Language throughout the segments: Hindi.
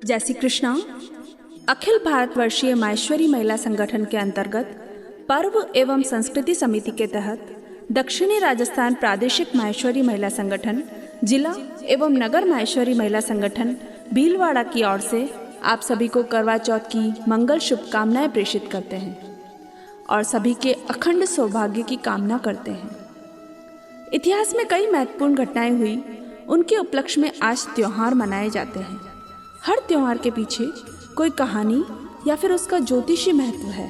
जय श्री कृष्णा। अखिल भारतवर्षीय माहेश्वरी महिला संगठन के अंतर्गत पर्व एवं संस्कृति समिति के तहत दक्षिणी राजस्थान प्रादेशिक माहेश्वरी महिला संगठन, जिला एवं नगर माहेश्वरी महिला संगठन भीलवाड़ा की ओर से आप सभी को करवा चौथ की मंगल शुभकामनाएं प्रेषित करते हैं और सभी के अखंड सौभाग्य की कामना करते हैं। इतिहास में कई महत्वपूर्ण घटनाएं हुई, उनके उपलक्ष्य में आज त्योहार मनाए जाते हैं। हर त्योहार के पीछे कोई कहानी या फिर उसका ज्योतिषी महत्व है।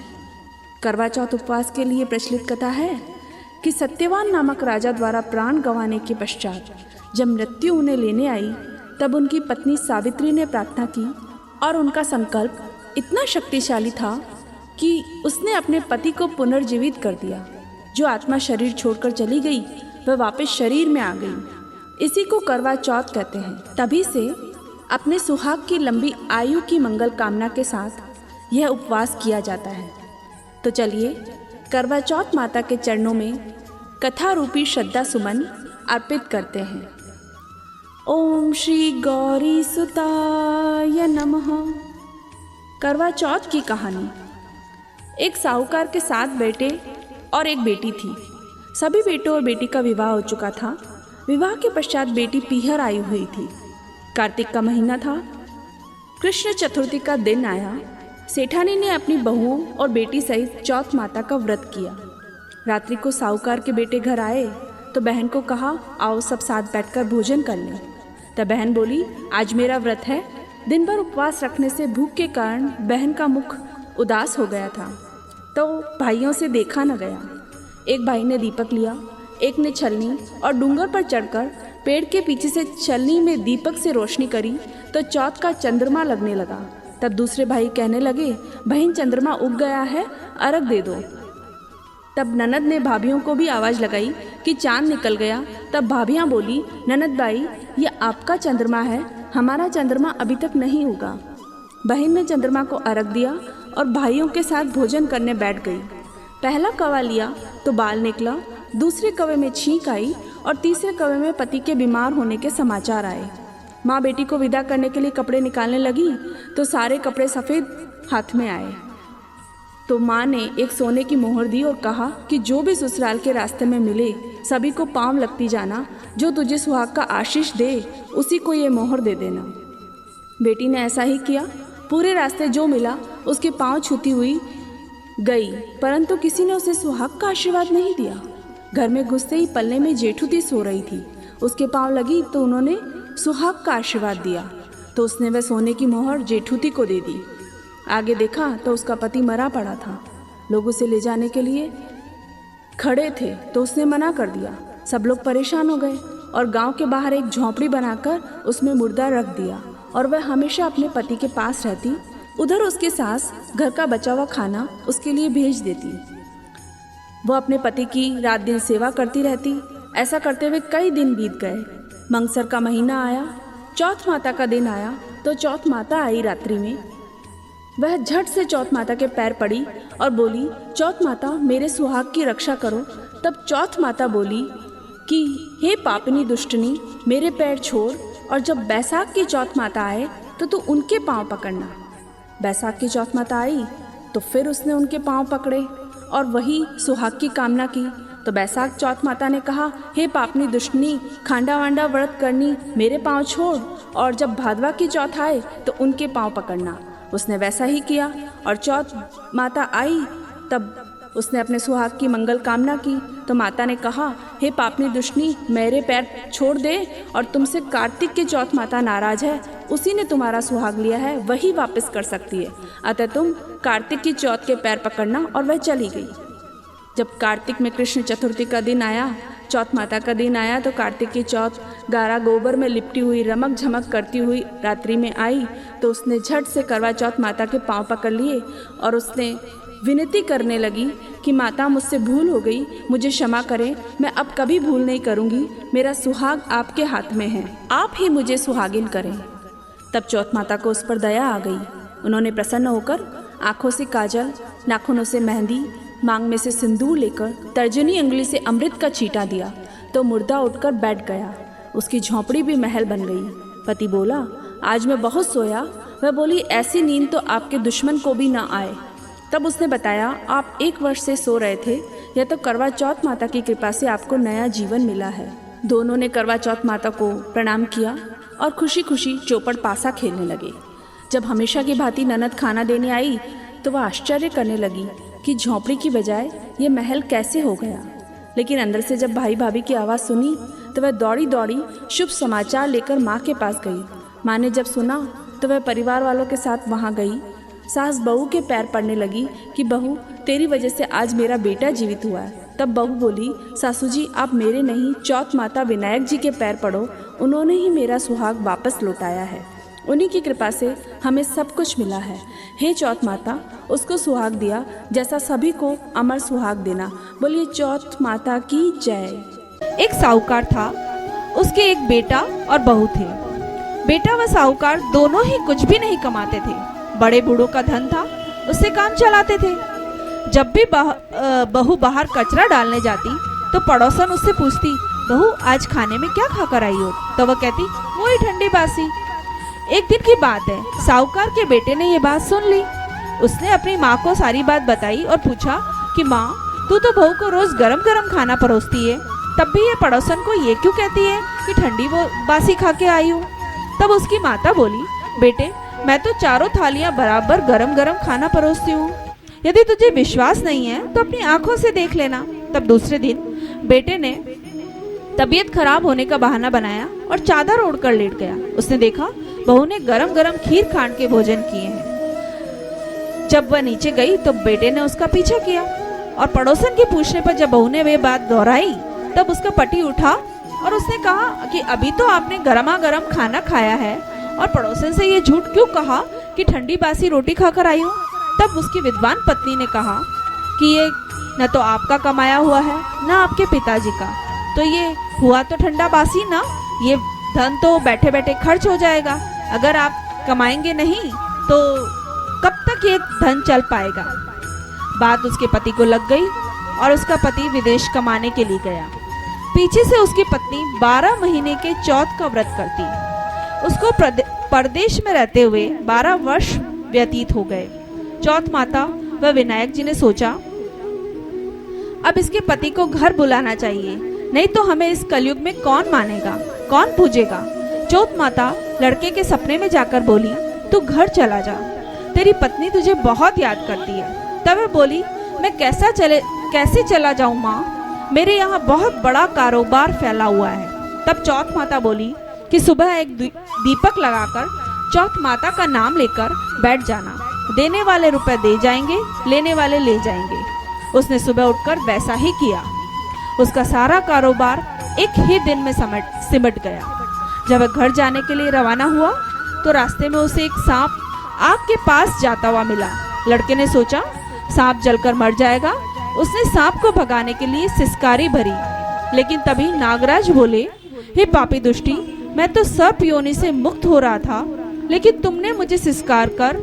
करवा चौथ उपवास के लिए प्रचलित कथा है कि सत्यवान नामक राजा द्वारा प्राण गंवाने के पश्चात जब मृत्यु उन्हें लेने आई, तब उनकी पत्नी सावित्री ने प्रार्थना की और उनका संकल्प इतना शक्तिशाली था कि उसने अपने पति को पुनर्जीवित कर दिया। जो आत्मा शरीर छोड़कर चली गई वह वापस शरीर में आ गई। इसी को करवा चौथ कहते हैं। तभी से अपने सुहाग की लंबी आयु की मंगल कामना के साथ यह उपवास किया जाता है। तो चलिए करवा चौथ माता के चरणों में कथा रूपी श्रद्धा सुमन अर्पित करते हैं। ओम श्री गौरी सुताय नमः। करवा चौथ की कहानी। एक साहूकार के 7 बेटे और एक बेटी थी। सभी बेटों और बेटी का विवाह हो चुका था। विवाह के पश्चात बेटी पीहर आई हुई थी। कार्तिक का महीना था। कृष्ण चतुर्थी का दिन आया। सेठानी ने अपनी बहुओं और बेटी सहित चौथ माता का व्रत किया। रात्रि को साहूकार के बेटे घर आए तो बहन को कहा, आओ सब साथ बैठकर भोजन कर लें। तब बहन बोली, आज मेरा व्रत है। दिन भर उपवास रखने से भूख के कारण बहन का मुख उदास हो गया था, तो भाइयों से देखा न गया। एक भाई ने दीपक लिया, एक ने छलनी और डूंगर पर चढ़कर पेड़ के पीछे से छलनी में दीपक से रोशनी करी तो चौथ का चंद्रमा लगने लगा। तब दूसरे भाई कहने लगे, बहन चंद्रमा उग गया है, अर्घ दे दो। तब ननद ने भाभियों को भी आवाज़ लगाई कि चांद निकल गया। तब भाभियाँ बोली, ननद भाई ये आपका चंद्रमा है, हमारा चंद्रमा अभी तक नहीं उगा। बहन ने चंद्रमा को अर्घ दिया और भाइयों के साथ भोजन करने बैठ गई। पहला कवा लिया तो बाल निकला, दूसरे कवे में छींक आई और तीसरे कवे में पति के बीमार होने के समाचार आए। माँ बेटी को विदा करने के लिए कपड़े निकालने लगी तो सारे कपड़े सफ़ेद हाथ में आए। तो माँ ने एक सोने की मोहर दी और कहा कि जो भी ससुराल के रास्ते में मिले सभी को पाँव लगती जाना, जो तुझे सुहाग का आशीष दे उसी को ये मोहर दे देना। बेटी ने ऐसा ही किया। पूरे रास्ते जो मिला उसके पाँव छूती हुई गई, परंतु किसी ने उसे सुहाग का आशीर्वाद नहीं दिया। घर में घुसते ही पलने में जेठूती सो रही थी। उसके पाँव लगी तो उन्होंने सुहाग का आशीर्वाद दिया, तो उसने वह सोने की मोहर जेठूती को दे दी। आगे देखा तो उसका पति मरा पड़ा था। लोग उसे ले जाने के लिए खड़े थे तो उसने मना कर दिया। सब लोग परेशान हो गए और गांव के बाहर एक झोंपड़ी बनाकर उसमें मुर्दा रख दिया और वह हमेशा अपने पति के पास रहती। उधर उसकी सास घर का बचा हुआ खाना उसके लिए भेज देती। वो अपने पति की रात दिन सेवा करती रहती। ऐसा करते हुए कई दिन बीत गए। मंगसर का महीना आया, चौथ माता का दिन आया तो चौथ माता आई रात्रि में। वह झट से चौथ माता के पैर पड़ी और बोली, चौथ माता मेरे सुहाग की रक्षा करो। तब चौथ माता बोली कि हे पापिनी दुष्टनी, मेरे पैर छोड़ और जब बैसाख की चौथ माता आए तो तू उनके पाँव पकड़ना। बैसाख की चौथ माता आई तो फिर उसने उनके पाँव पकड़े और वही सुहाग की कामना की। तो बैसाख चौथ माता ने कहा, हे पापनी दुष्टनी, खांडा वांडा व्रत करनी, मेरे पाँव छोड़ और जब भादवा की चौथ आए तो उनके पाँव पकड़ना। उसने वैसा ही किया और चौथ माता आई तब उसने अपने सुहाग की मंगल कामना की। तो माता ने कहा, हे पापनी दुष्टनी, मेरे पैर छोड़ दे और तुमसे कार्तिक की चौथ माता नाराज है, उसी ने तुम्हारा सुहाग लिया है, वही वापस कर सकती है। अतः तुम कार्तिक की चौथ के पैर पकड़ना। और वह चली गई। जब कार्तिक में कृष्ण चतुर्थी का दिन आया, चौथ माता का दिन आया, तो कार्तिक की चौथ गारा गोबर में लिपटी हुई रमक झमक करती हुई रात्रि में आई तो उसने झट से करवा चौथ माता के पाँव पकड़ लिए और उसने विनती करने लगी कि माता मुझसे भूल हो गई, मुझे क्षमा करें, मैं अब कभी भूल नहीं करूँगी। मेरा सुहाग आपके हाथ में है, आप ही मुझे सुहागिन करें। तब चौथ माता को उस पर दया आ गई। उन्होंने प्रसन्न होकर आँखों से काजल, नाखूनों से मेहंदी, मांग में से सिंदूर लेकर तर्जनी उंगली से अमृत का छींटा दिया तो मुर्दा उठकर बैठ गया। उसकी झोंपड़ी भी महल बन गई। पति बोला, आज मैं बहुत सोया वह बोली, ऐसी नींद तो आपके दुश्मन को भी ना आए। तब उसने बताया, आप 1 वर्ष से सो रहे थे, यह तो करवा चौथ माता की कृपा से आपको नया जीवन मिला है। दोनों ने करवा चौथ माता को प्रणाम किया और खुशी खुशी चौपड़ पासा खेलने लगे। जब हमेशा की भांति ननद खाना देने आई तो वह आश्चर्य करने लगी कि झोंपड़ी की बजाय ये महल कैसे हो गया। लेकिन अंदर से जब भाई भाभी की आवाज़ सुनी तो वह दौड़ी दौड़ी शुभ समाचार लेकर माँ के पास गई। माँ ने जब सुना तो वह परिवार वालों के साथ वहाँ गई। सास बहू के पैर पड़ने लगी कि बहू, तेरी वजह से आज मेरा बेटा जीवित हुआ है। तब बहू बोली, सासू जी आप मेरे नहीं, चौथ माता विनायक जी के पैर पड़ो, उन्होंने ही मेरा सुहाग वापस लौटाया है। उन्हीं की कृपा से हमें सब कुछ मिला है। हे चौथ माता, उसको सुहाग दिया जैसा सभी को अमर सुहाग देना। बोलिए चौथ माता की जय। एक साहूकार था, उसके एक बेटा और बहू थे। बेटा व साहूकार दोनों ही कुछ भी नहीं कमाते थे। बड़े बूढ़ों का धन था, उससे काम चलाते थे। जब भी बहू बाहर कचरा डालने जाती तो पड़ोसन उससे पूछती, बहू आज खाने में क्या खाकर आई हो? तो वह कहती, वही ठंडी बासी। एक दिन की बात है, साहूकार के बेटे ने ये बात सुन ली। उसने अपनी माँ को सारी बात बताई और पूछा कि माँ, तू तो बहू को रोज गरम गरम खाना परोसती है, तब भी ये पड़ोसन को ये क्यों कहती है कि ठंडी वो बासी खा के आई हूँ? तब उसकी माता बोली, बेटे मैं तो चारों थालियां बराबर गरम गरम खाना परोसती हूँ। यदि तुझे विश्वास नहीं है तो अपनी आंखों से देख लेना। तब दूसरे दिन बेटे ने तबीयत खराब होने का बहाना बनाया और चादर ओढ़कर लेट गया। उसने देखा बहू ने गरम गरम खीर खांड के भोजन किए हैं। जब वह नीचे गई तो बेटे ने उसका पीछा किया और पड़ोसन के पूछने पर जब बहू ने वे बात दोहराई तब उसका पति उठा और उसने कहा कि अभी तो आपने गरमा गरम खाना खाया है और पड़ोसन से ये झूठ क्यों कहा कि ठंडी बासी रोटी खाकर आई हूँ? तब उसकी विद्वान पत्नी ने कहा कि ये न तो आपका कमाया हुआ है न आपके पिताजी का, तो ये हुआ तो ठंडा बासी ना, ये धन तो बैठे बैठे खर्च हो जाएगा। अगर आप कमाएंगे नहीं तो कब तक ये धन चल पाएगा? बात उसके पति को लग गई और उसका पति विदेश कमाने के लिए गया। पीछे से उसकी पत्नी 12 महीने के चौथ का व्रत करती। उसको परदेश में रहते हुए 12 वर्ष व्यतीत हो गए। चौथ माता व विनायक जी ने सोचा, अब इसके पति को घर बुलाना चाहिए, नहीं तो हमें इस कलयुग में कौन मानेगा, कौन पूजेगा। चौथ माता लड़के के सपने में जाकर बोली, तू घर चला जा, तेरी पत्नी तुझे बहुत याद करती है। तब वह बोली, मैं कैसे चला जाऊं माँ, मेरे यहाँ बहुत बड़ा कारोबार फैला हुआ है। तब चौथ माता बोली कि सुबह एक दीपक लगाकर चौथ माता का नाम लेकर बैठ जाना, देने वाले रुपए दे जाएंगे, लेने वाले ले जाएंगे। उसने सुबह उठकर वैसा ही किया। उसका सारा कारोबार एक ही दिन में सिमट गया। जब वह घर जाने के लिए रवाना हुआ तो रास्ते में उसे एक सांप आग के पास जाता हुआ मिला। लड़के ने सोचा सांप जलकर मर जाएगा। उसने सांप को भगाने के लिए सिसकारी भरी, लेकिन तभी नागराज बोले, हे पापी दुष्टी, मैं तो सर्प योनि से मुक्त हो रहा था, लेकिन तुमने मुझे सिसकार कर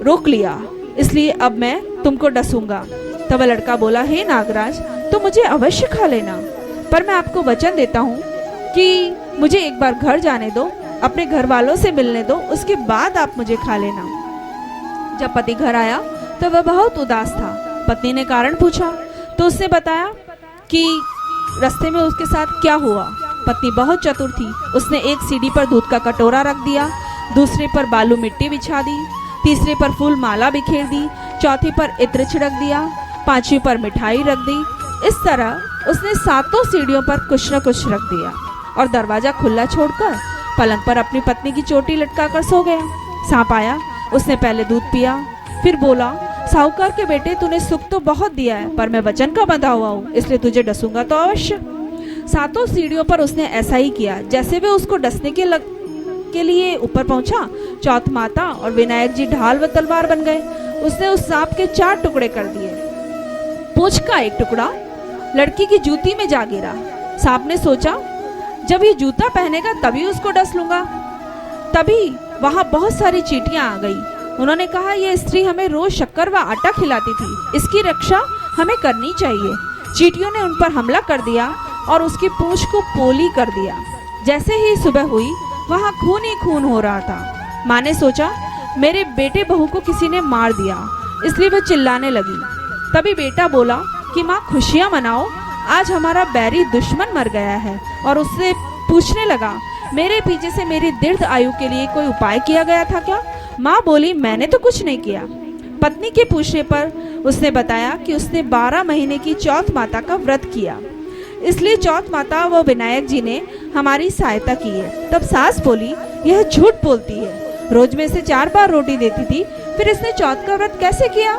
रोक लिया, इसलिए अब मैं तुमको डसूंगा। तब लड़का बोला, हे नागराज, तो मुझे अवश्य खा लेना, पर मैं आपको वचन देता हूँ कि मुझे एक बार घर जाने दो, अपने घर वालों से मिलने दो, उसके बाद आप मुझे खा लेना। जब पति घर आया तो वह बहुत उदास था। पत्नी ने कारण पूछा तो उसने बताया कि रास्ते में उसके साथ क्या हुआ। पत्नी बहुत चतुर थी। उसने एक सीढ़ी पर दूध का कटोरा रख दिया, दूसरे पर बालू मिट्टी बिछा दी, तीसरे पर फूल माला बिखेर दी, चौथी पर इत्र छिड़क दिया, पांचवी पर मिठाई रख दी। इस तरह उसने 7 सीढ़ियों पर कुछ न कुछ रख दिया और दरवाजा खुला छोड़कर पलंग पर अपनी पत्नी की चोटी लटकाकर सो गया। सांप आया, उसने पहले दूध पिया, फिर बोला, साहूकार के बेटे, तूने सुख तो बहुत दिया है, पर मैं वचन का बंधा हुआ हूँ, इसलिए तुझे डसूंगा तो अवश्य। 7 सीढ़ियों पर उसने ऐसा ही किया। जैसे वे उसको डसने के लिए ऊपर पहुंचा, चौथ माता और विनायक जी ढाल व तलवार बन गए। उसने उस सांप के 4 टुकड़े कर दिए। पूंछ का एक टुकड़ा लड़की की जूती में जा गिरा। सांप ने सोचा, जब ये जूता पहनेगा तभी उसको डस लूंगा। तभी वहां बहुत सारी चींटियां आ गई। उन्होंने कहा, यह स्त्री हमें रोज शक्कर व आटा खिलाती थी, इसकी रक्षा हमें करनी चाहिए। चींटियों ने उन पर हमला कर दिया और उसकी पूंछ को पोली कर दिया। जैसे ही सुबह हुई वहां खून ही खून हो रहा था। माँ ने सोचा मेरे बेटे बहू को किसी ने मार दिया, इसलिए वह चिल्लाने लगी। तभी बेटा बोला कि माँ खुशियाँ मनाओ, आज हमारा बैरी दुश्मन मर गया है। और उससे पूछने लगा मेरे पीछे से मेरी दीर्घ आयु के लिए कोई उपाय किया गया था क्या? माँ बोली मैंने तो कुछ नहीं किया। पत्नी के पूछने पर उसने बताया कि उसने 12 महीने की चौथ माता का व्रत किया, इसलिए चौथ माता व विनायक जी ने हमारी सहायता की है। तब सास बोली यह झूठ बोलती है, रोज में से 4 बार रोटी देती थी, फिर इसने चौथ का व्रत कैसे किया?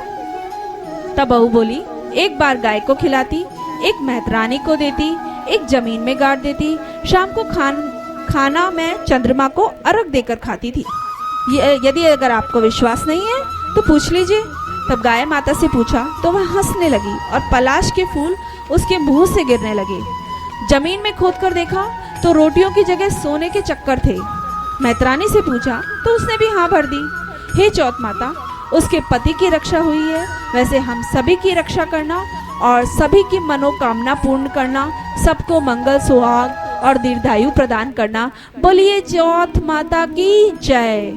तब बहू बोली 1 बार गाय को खिलाती, 1 मेहतरानी को देती, 1 जमीन में गाड़ देती, शाम को खाना मैं चंद्रमा को अर्घ देकर खाती थी। यदि अगर आपको विश्वास नहीं है तो पूछ लीजिए। तब गाय माता से पूछा तो वह हंसने लगी और पलाश के फूल उसके मुंह से गिरने लगे। जमीन में खोद कर देखा तो रोटियों की जगह सोने के चक्कर थे। मेहतरानी से पूछा तो उसने भी हाँ भर दी। हे चौथ माता, उसके पति की रक्षा हुई है, वैसे हम सभी की रक्षा करना और सभी की मनोकामना पूर्ण करना, सबको मंगल सुहाग और दीर्घायु प्रदान करना। बोलिए चौथ माता की जय।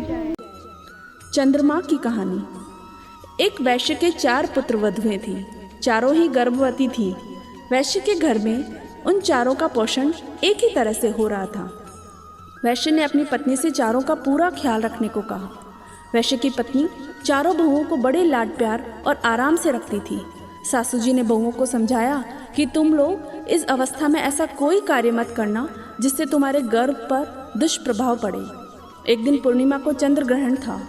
चंद्रमा की कहानी। एक वैश्य के 4 पुत्र वधुएं थीं, चारों ही गर्भवती थीं। वैश्य के घर में उन चारों का पोषण एक ही तरह से हो रहा था। वैश्य ने अपनी पत्नी से चारों का पूरा ख्याल रखने को कहा। वैश्य की पत्नी चारों बहुओं को बड़े लाड प्यार और आराम से रखती थी। सासू जी ने बहुओं को समझाया कि तुम लोग इस अवस्था में ऐसा कोई कार्य मत करना जिससे तुम्हारे गर्भ पर दुष्प्रभाव पड़े। एक दिन पूर्णिमा को चंद्र ग्रहण था,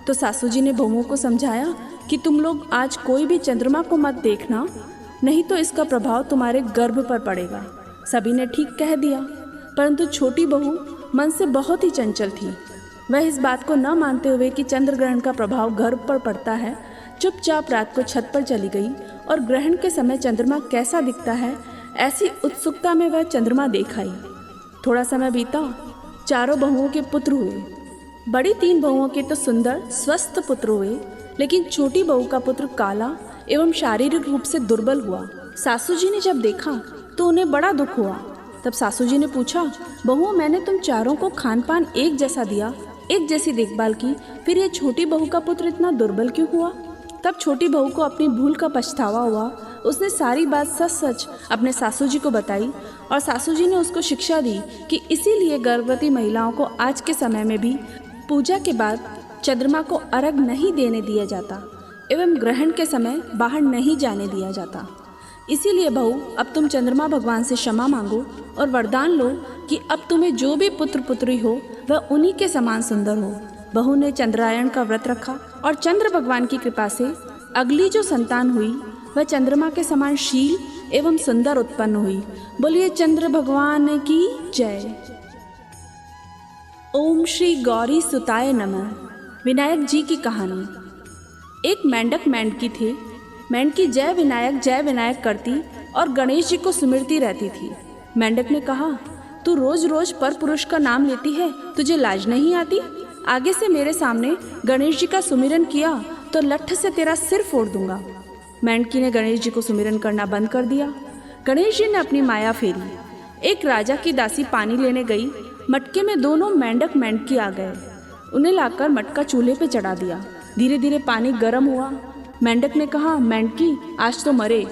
तो सासू जी ने बहुओं को समझाया कि तुम लोग आज कोई भी चंद्रमा को मत देखना, नहीं तो इसका प्रभाव तुम्हारे गर्भ पर पड़ेगा। सभी ने ठीक कह दिया, परंतु छोटी बहू मन से बहुत ही चंचल थी। वह इस बात को न मानते हुए कि चंद्र ग्रहण का प्रभाव गर्भ पर पड़ता है, चुपचाप रात को छत पर चली गई और ग्रहण के समय चंद्रमा कैसा दिखता है ऐसी उत्सुकता में वह चंद्रमा देख आई। थोड़ा समय बीता, चारों बहुओं के पुत्र हुए। बड़ी 3 बहुओं के तो सुंदर स्वस्थ पुत्र हुए, लेकिन छोटी बहू का पुत्र काला एवं शारीरिक रूप से दुर्बल हुआ। सासू जी ने जब देखा तो उन्हें बड़ा दुख हुआ। तब सासू जी ने पूछा, बहुओं मैंने तुम चारों को खान पान एक जैसा दिया, एक जैसी देखभाल की, फिर ये छोटी बहू का पुत्र इतना दुर्बल क्यों हुआ? तब छोटी बहू को अपनी भूल का पछतावा हुआ। उसने सारी बात सच सच अपने सासू जी को बताई और सासू जी ने उसको शिक्षा दी कि इसीलिए गर्भवती महिलाओं को आज के समय में भी पूजा के बाद चंद्रमा को अर्घ नहीं देने दिया जाता एवं ग्रहण के समय बाहर नहीं जाने दिया जाता। इसीलिए बहू, अब तुम चंद्रमा भगवान से क्षमा मांगो और वरदान लो कि अब तुम्हें जो भी पुत्र पुत्री हो वह उन्हीं के समान सुंदर हो। बहू ने चंद्रायण का व्रत रखा और चंद्र भगवान की कृपा से अगली जो संतान हुई वह चंद्रमा के समान शील एवं सुंदर उत्पन्न हुई। बोलिए चंद्र भगवान की जय। ओम श्री गौरी सुताय नमः। विनायक जी की कहानी। एक मेंढक मेंढकी थे। मेंढकी जय विनायक करती और गणेश जी को सुमिरती रहती थी। मेंढक ने कहा, तू रोज रोज पर पुरुष का नाम लेती है, तुझे लाज नहीं आती? आगे से मेरे सामने गणेश जी का सुमिरन किया तो लठ से तेरा सिर फोड़ दूंगा। मेंढकी ने गणेश जी को सुमिरन करना बंद कर दिया। गणेश जी ने अपनी माया फेरी। एक राजा की दासी पानी लेने गई। मटके में दोनों मेंढक मेंढकी आ गए। उन्हें लाकर मटका चूल्हे पे चढ़ा दिया। धीरे धीरे पानी गर्म हुआ। मेंढक ने कहा, मेंढकी आज तो मरे,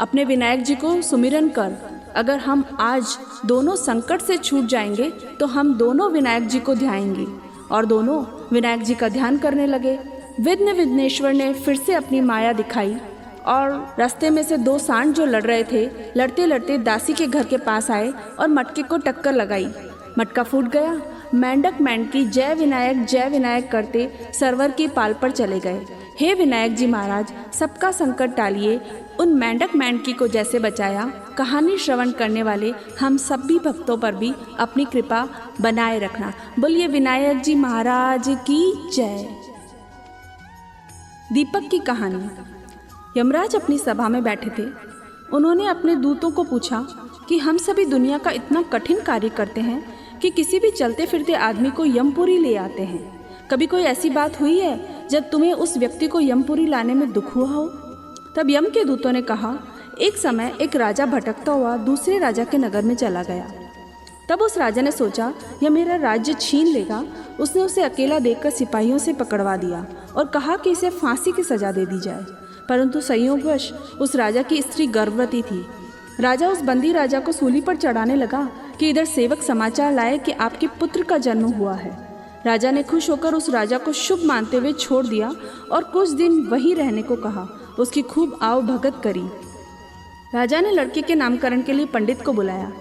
अपने विनायक जी को सुमिरन कर। अगर हम आज दोनों संकट से छूट जाएंगे तो हम दोनों विनायक जी को ध्याएंगे। और दोनों विनायक जी का ध्यान करने लगे। विघ्न विघ्नेश्वर ने फिर से अपनी माया दिखाई और रास्ते में से 2 सांड जो लड़ रहे थे, लड़ते लड़ते दासी के घर के पास आए और मटके को टक्कर लगाई। मटका फूट गया। मेंढक मेंढकी जय विनायक करते सरवर की पाल पर चले गए। हे विनायक जी महाराज, सबका संकट टालिए। उन मेंढक मेंढकी को जैसे बचाया, कहानी श्रवण करने वाले हम सभी भक्तों पर भी अपनी कृपा बनाए रखना। बोलिए विनायक जी महाराज की जय। दीपक की कहानी। यमराज अपनी सभा में बैठे थे। उन्होंने अपने दूतों को पूछा कि हम सभी दुनिया का इतना कठिन कार्य करते हैं कि किसी भी चलते फिरते आदमी को यमपुरी ले आते हैं। कभी कोई ऐसी बात हुई है जब तुम्हें उस व्यक्ति को यमपुरी लाने में दुख हुआ हो? तब यम के दूतों ने कहा, एक समय एक राजा भटकता हुआ दूसरे राजा के नगर में चला गया। तब उस राजा ने सोचा, यह मेरा राज्य छीन लेगा। उसने उसे अकेला देखकर सिपाहियों से पकड़वा दिया और कहा कि इसे फांसी की सजा दे दी जाए। परंतु संयोगवश उस राजा की स्त्री गर्भवती थी। राजा उस बंदी राजा को सूली पर चढ़ाने लगा कि इधर सेवक समाचार लाए कि आपके पुत्र का जन्म हुआ है। राजा ने खुश होकर उस राजा को शुभ मानते हुए छोड़ दिया और कुछ दिन वहीं रहने को कहा। उसकी खूब आव भगत करी। राजा ने लड़के के नामकरण के लिए पंडित को बुलाया।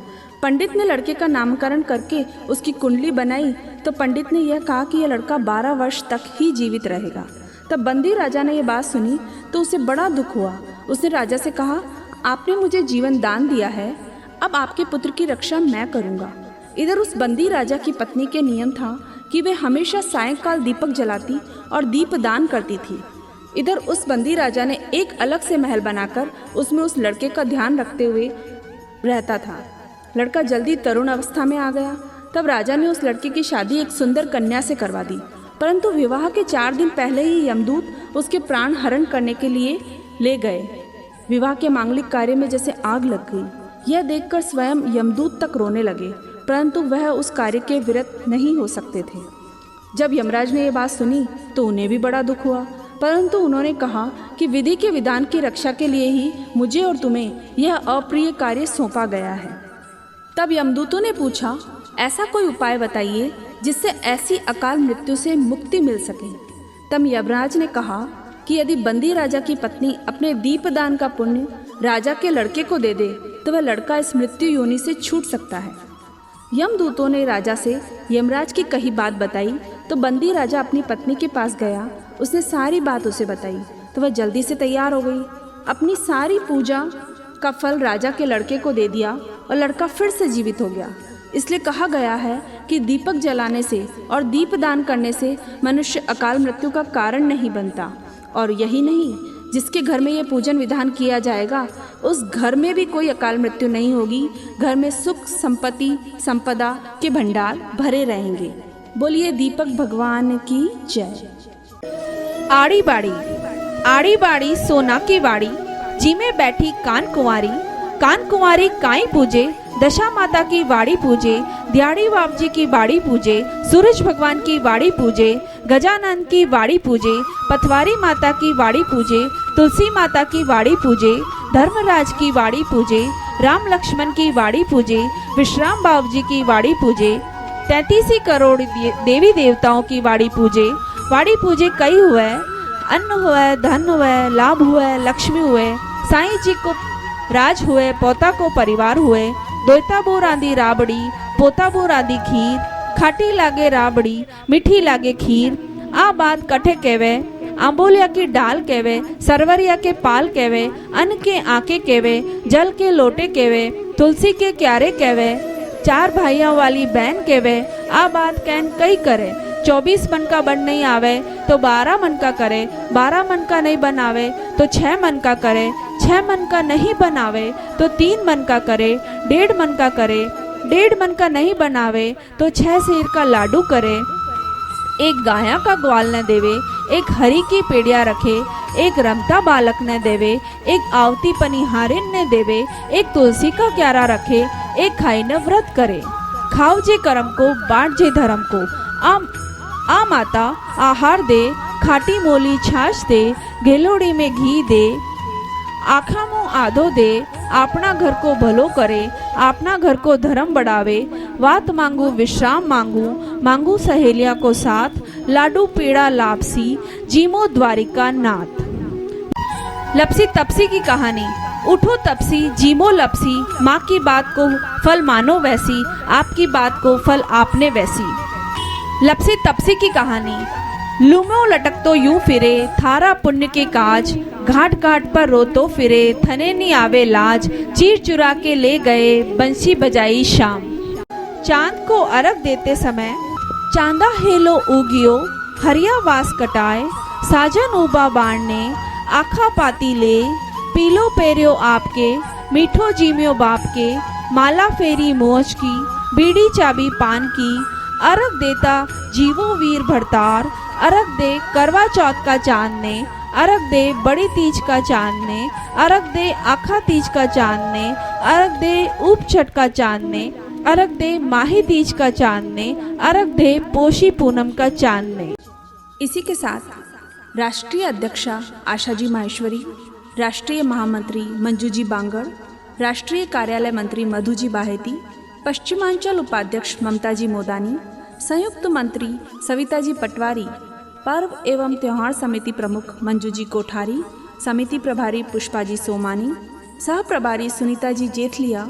पंडित ने लड़के का नामकरण करके उसकी कुंडली बनाई तो पंडित ने यह कहा कि यह लड़का 12 वर्ष तक ही जीवित रहेगा। तब बंदी राजा ने यह बात सुनी तो उसे बड़ा दुख हुआ। उसने राजा से कहा, आपने मुझे जीवन दान दिया है, अब आपके पुत्र की रक्षा मैं करूँगा। इधर उस बंदी राजा की पत्नी के नियम था कि वे हमेशा सायंकाल दीपक जलाती और दीप दान करती थी। इधर उस बंदी राजा ने एक अलग से महल बनाकर उसमें उस लड़के का ध्यान रखते हुए रहता था। लड़का जल्दी तरुण अवस्था में आ गया। तब राजा ने उस लड़के की शादी एक सुंदर कन्या से करवा दी। परंतु विवाह के 4 दिन पहले ही यमदूत उसके प्राण हरण करने के लिए ले गए। विवाह के मांगलिक कार्य में जैसे आग लग गई। यह देखकर स्वयं यमदूत तक रोने लगे, परंतु वह उस कार्य के विरत नहीं हो सकते थे। जब यमराज ने यह बात सुनी तो उन्हें भी बड़ा दुख हुआ, परंतु उन्होंने कहा कि विधि के विधान की रक्षा के लिए ही मुझे और तुम्हें यह अप्रिय कार्य सौंपा गया है। तब यमदूतों ने पूछा, ऐसा कोई उपाय बताइए जिससे ऐसी अकाल मृत्यु से मुक्ति मिल सके। तब यमराज ने कहा कि यदि बंदी राजा की पत्नी अपने दीपदान का पुण्य राजा के लड़के को दे दे तो वह लड़का इस मृत्यु योनि से छूट सकता है। यमदूतों ने राजा से यमराज की कही बात बताई तो बंदी राजा अपनी पत्नी के पास गया। उसने सारी बात उसे बताई तो वह जल्दी से तैयार हो गई। अपनी सारी पूजा का फल राजा के लड़के को दे दिया और लड़का फिर से जीवित हो गया। इसलिए कहा गया है कि दीपक जलाने से और दीपदान करने से मनुष्य अकाल मृत्यु का कारण नहीं बनता। और यही नहीं, जिसके घर में यह पूजन विधान किया जाएगा उस घर में भी कोई अकाल मृत्यु नहीं होगी। घर में सुख संपत्ति संपदा के भंडार भरे रहेंगे। बोलिए दीपक भगवान की जय। आड़ी बाड़ी सोना की वाड़ी, जी में बैठी कान कुंवारी काई पूजे, दशा माता की वाड़ी पूजे, दियाड़ी बाप जी की वाड़ी पूजे, सूरज भगवान की वाड़ी पूजे, गजानन की वाड़ी पूजे, पथवारी माता की वाड़ी पूजे, तुलसी माता की वाड़ी पूजे, धर्मराज की वाड़ी पूजे, राम लक्ष्मण की वाड़ी पूजे, विश्राम बाबू जी की वाड़ी पूजे, 33 करोड़ देवी देवताओं की वाड़ी पूजे कई हुए, अन्न हुए, धन हुए, लाभ हुए, लक्ष्मी हुए, साईं जी को राज हुए, पोता को परिवार हुए, दोता बो रांधी राबड़ी, पोता बो रांधी खीर, खाटी लागे राबड़ी, मीठी लागे खीर, आ बात कठे कहवे, आंबोलिया की डाल कहवे, सरवरिया के पाल कहवे, अन्न के आके कहवे, जल के लोटे कहवे, तुलसी के क्यारे कहवे, 4 भाइयों वाली बहन कहवे, आ बात कहन कई करे, 24 मन का बन नहीं आवे तो 12 मन का करे, 12 मन का नहीं बनावे तो 6 मन का करे, 6 मन का नहीं बनावे तो 3 मन का करे, 1.5 मन का करे, 1.5 मन का नहीं बनावे तो 6 सेर का लाडू करे, एक गाया का ग्वाल न देवे, एक हरी की पेड़िया रखे, एक रमता बालक न देवे, एक आवती पनिहारिन न देवे, एक तुलसी का क्यारा रखे, एक खाई न व्रत करे, खाओ जे कर्म को बांट जे धर्म को, आ माता आहार दे, खाटी मोली छाछ दे, घेलोड़ी में घी दे, आखा मुँह आधो दे, अपना घर को भलो करे, अपना घर को धर्म बढ़ावे, वात मांगू विश्राम मांगू सहेलिया को साथ, लाडू पेड़ा लापसी, जीमो द्वारिका नाथ। लपसी तपसी की कहानी। उठो तपसी जीमो लपसी, माँ की बात को फल मानो वैसी, आपकी बात को फल आपने वैसी। लपसी तपसी की कहानी। लूमो लटक तो यूं फिरे, थारा पुण्य के काज, घाट घाट पर रोतो फिरे, थने नी आवे लाज, चीर चुरा के ले गए, बंसी बजाई शाम। चांद को अर्घ देते समय, चांदा हेलो उगियो, हरिया वास कटाए, साजन उबा बाणने, आखा पाती ले, पीलो पेरियो आपके, मीठो जीमियो बाप के, माला फेरी मोच की, बीड़ी चाबी पान की, अर्घ देता जीवो वीर भरतार, अर्घ दे करवा चौथ का चांद ने, अर्घ दे बड़ी तीज का चांद ने, अर्घ दे आखा तीज का चांद ने, अर्घ दे उप छठ का चांद ने, अरग दे माही तीज का चांद ने, अरग दे पोशी पूनम का चांद ने। इसी के साथ राष्ट्रीय अध्यक्षा आशाजी माहेश्वरी, राष्ट्रीय महामंत्री मंजूजी बांगड़, राष्ट्रीय कार्यालय मंत्री मधुजी बाहेती, पश्चिमांचल उपाध्यक्ष ममताजी मोदानी, संयुक्त मंत्री सविताजी पटवारी, पर्व एवं त्यौहार समिति प्रमुख मंजूजी कोठारी, समिति प्रभारी पुष्पाजी सोमानी, सह प्रभारी सुनीताजी जेठलिया,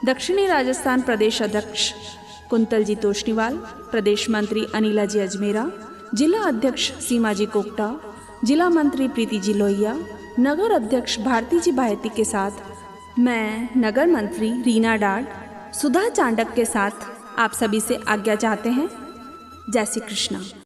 दक्षिणी राजस्थान प्रदेश अध्यक्ष कुंतलजी तोष्णीवाल, प्रदेश मंत्री अनिलाजी अजमेरा, जिला अध्यक्ष सीमाजी कोकटा, जिला मंत्री प्रीतिजी लोहिया, नगर अध्यक्ष भारतीजी बाहेती के साथ मैं नगर मंत्री रीना डाड, सुधा चांडक के साथ आप सभी से आज्ञा चाहते हैं। जय श्री कृष्ण।